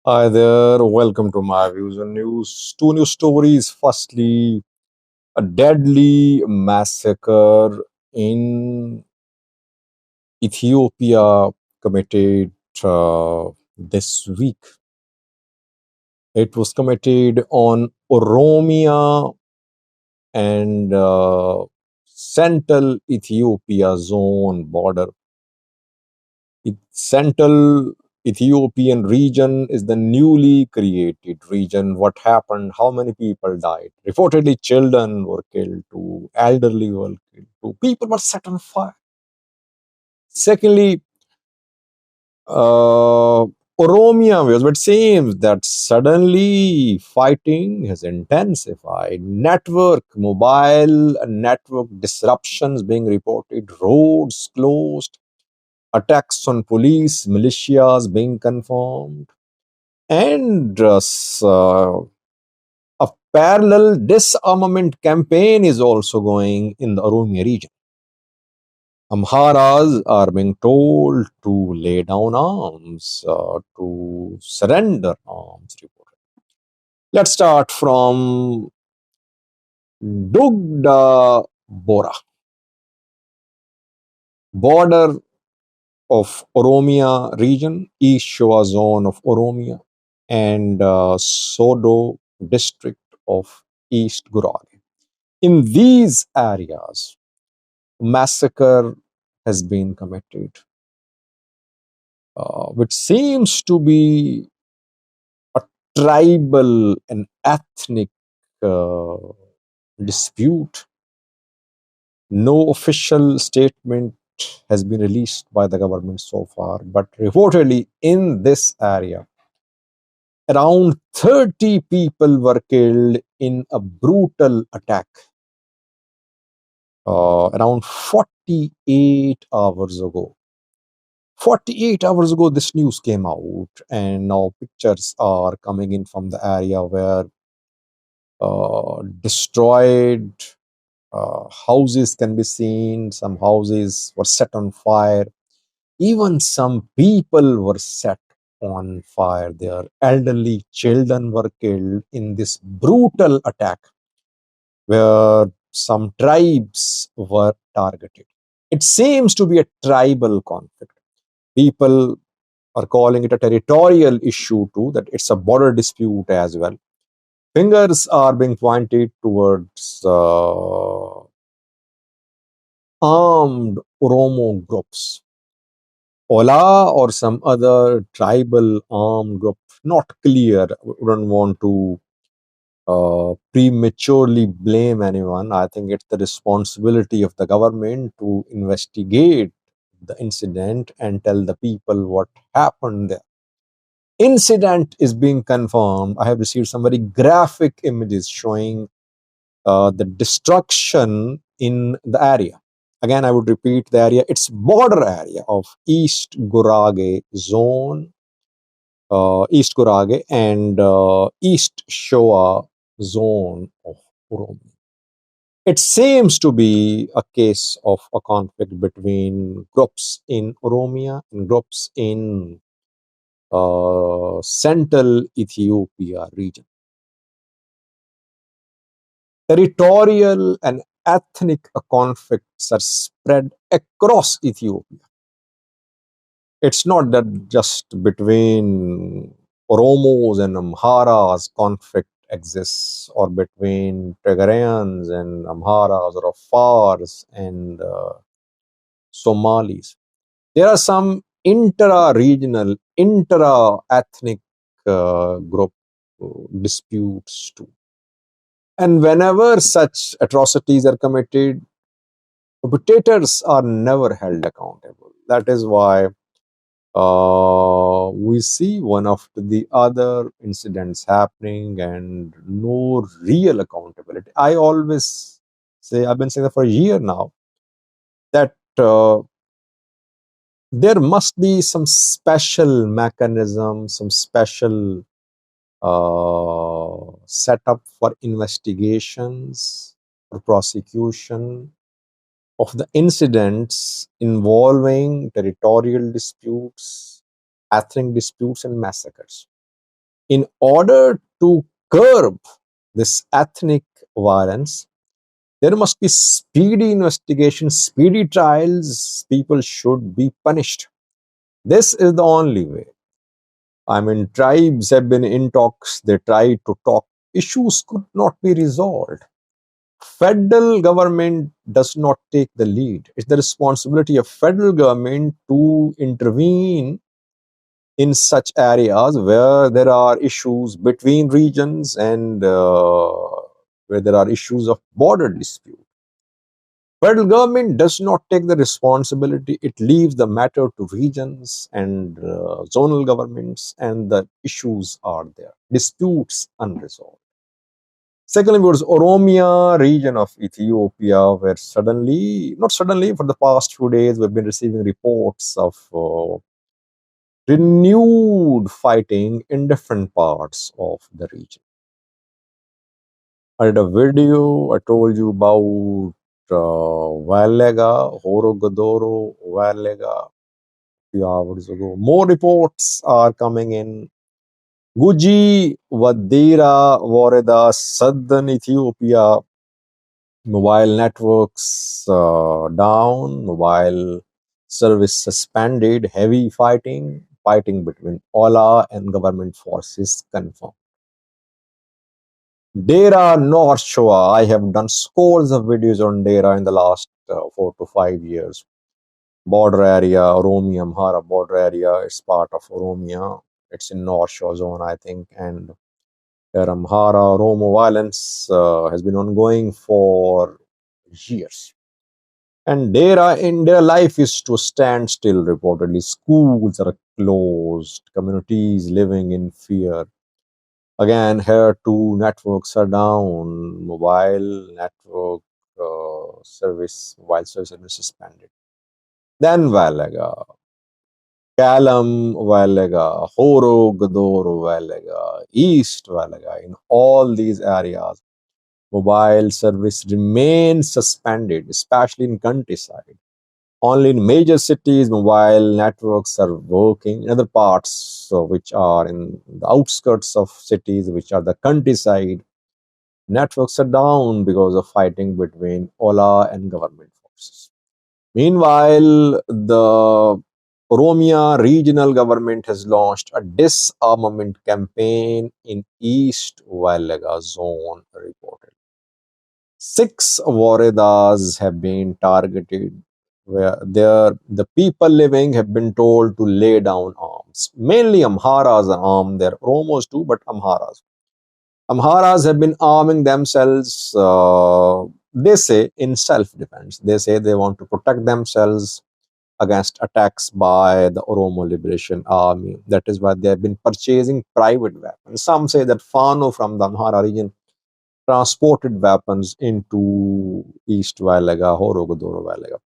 Hi there, welcome to my views on news. Two news stories. Firstly, a deadly massacre in Ethiopia committed this week. It was committed on Oromia and central Ethiopia zone border. Central Ethiopian region is the newly created region. What happened? How many people died? Reportedly, children were killed, two elderly were killed, two people were set on fire. Secondly, Oromia was, but seems that suddenly fighting has intensified. Mobile network disruptions being reported, roads closed, attacks on police, militias being confirmed, and a parallel disarmament campaign is also going in the Oromia region. Amharas are being told to lay down arms, to surrender arms. Let's start from Dugda Bora, border of Oromia region, East Shoa zone of Oromia, and Sodo district of East Gurage. In these areas, massacre has been committed, which seems to be a tribal and ethnic uh, dispute. No official statement has been released by the government so far, but reportedly in this area, around 30 people were killed in a brutal attack around 48 hours ago. 48 hours ago, this news came out, and now pictures are coming in from the area where destroyed houses can be seen. Some houses were set on fire. Even some people were set on fire. Their elderly children were killed in this brutal attack where some tribes were targeted. It seems to be a tribal conflict. People are calling it a territorial issue too, that it's a border dispute as well. Fingers are being pointed towards armed Oromo groups, Ola or some other tribal armed group. Not clear. Wouldn't want to prematurely blame anyone. I think it's the responsibility of the government to investigate the incident and tell the people what happened there. Incident is being confirmed. I have received some very graphic images showing the destruction in the area. Again, I would repeat the area. It's border area of East Gurage zone, East Gurage and East Shoa zone of Oromo. It seems to be a case of a conflict between groups in Oromia and groups in central Ethiopia region. Territorial and ethnic conflicts are spread across Ethiopia. It's not that just between Oromos and Amharas conflict exists, or between Tigrayans and Amharas, or Afars and Somalis. There are some intra-regional, intra-ethnic group disputes too. And whenever such atrocities are committed, perpetrators are never held accountable. That is why we see one after the other incidents happening and no real accountability. I always say, I've been saying that for a year now, that there must be some special mechanism, some special setup for investigations or prosecution of the incidents involving territorial disputes, ethnic disputes, and massacres. In order to curb this ethnic violence, there must be speedy investigations, speedy trials. People should be punished. This is the only way. I mean, tribes have been in talks. They tried to talk. Issues could not be resolved. Federal government does not take the lead. It's the responsibility of federal government to intervene in such areas where there are issues between regions and where there are issues of border dispute. Federal government does not take the responsibility. It leaves the matter to regions and zonal governments, and the issues are there. Disputes unresolved. Secondly, was Oromia region of Ethiopia, where suddenly, not suddenly, for the past few days, we've been receiving reports of renewed fighting in different parts of the region. I did a video, I told you about Valega, Horogodoro, Valega, few hours ago. More reports are coming in. Guji, Wadira, Wareda, southern Ethiopia, mobile networks down, mobile service suspended, heavy fighting between Ola and government forces confirmed. Dera North Shore, I have done scores of videos on Dera in the last 4 to 5 years. Border area, Oromia, Amhara border area, it's part of Oromia. It's in North Shore zone, I think, and where Amhara Oromo violence has been ongoing for years. And their life is to stand still, reportedly. Schools are closed, communities living in fear. Again, here too, networks are down, mobile network mobile service has been suspended. Then Valaga, Kalam Valaga, Horo Gadoro Valaga, East Valaga, in all these areas, mobile service remains suspended, especially in countryside. Only in major cities, mobile networks are working. In other parts, so which are in the outskirts of cities, which are the countryside, networks are down because of fighting between Ola and government forces. Meanwhile, the Oromia regional government has launched a disarmament campaign in East Wailaga zone, reported. 6 Waredas have been targeted, where the people living have been told to lay down arms. Mainly Amharas are armed. There are Oromos too, but Amharas. Amharas have been arming themselves, they say, in self-defense. They say they want to protect themselves against attacks by the Oromo Liberation Army. That is why they have been purchasing private weapons. Some say that Fano from the Amhara region transported weapons into East Wailaga, Horogodoro Wailaga.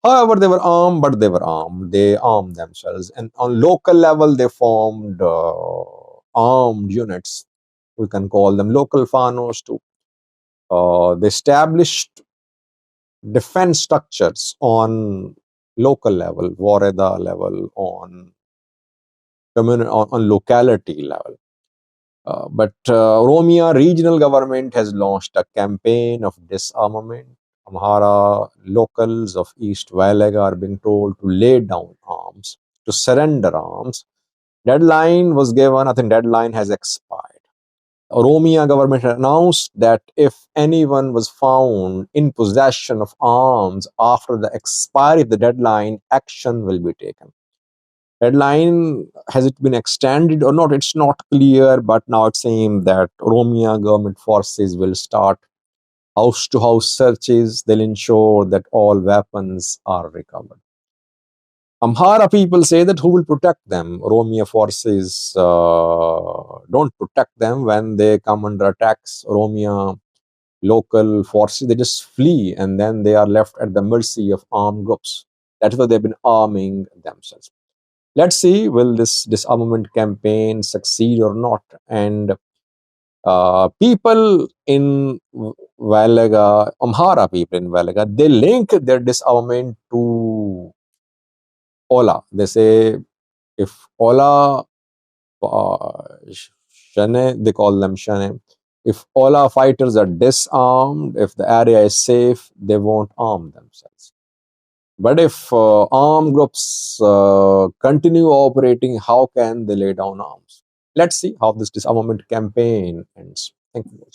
However, they were armed, but they were armed. They armed themselves. And on local level, they formed armed units. We can call them local Fanos too. They established defense structures on local level, Wareda level, on locality level. But Oromia regional government has launched a campaign of disarmament. Amhara locals of East Wailaga are being told to lay down arms, to surrender arms. Deadline was given. I think deadline has expired. Oromia government announced that if anyone was found in possession of arms after the expiry of the deadline, action will be taken. Deadline, has it been extended or not? It's not clear, but now it seems that Oromia government forces will start house to house searches. They'll ensure that all weapons are recovered. Amhara people say that who will protect them? Oromia forces don't protect them when they come under attacks. Oromia local forces, they just flee and then they are left at the mercy of armed groups. That's why they've been arming themselves. Let's see, will this disarmament campaign succeed or not? And people in Valaga, Amhara people in Valaga, they link their disarmament to Ola. They say if Ola Shane, they call them Shane. If all our fighters are disarmed, if the area is safe, they won't arm themselves. But if armed groups continue operating, how can they lay down arms? Let's see how this disarmament campaign ends. Thank you.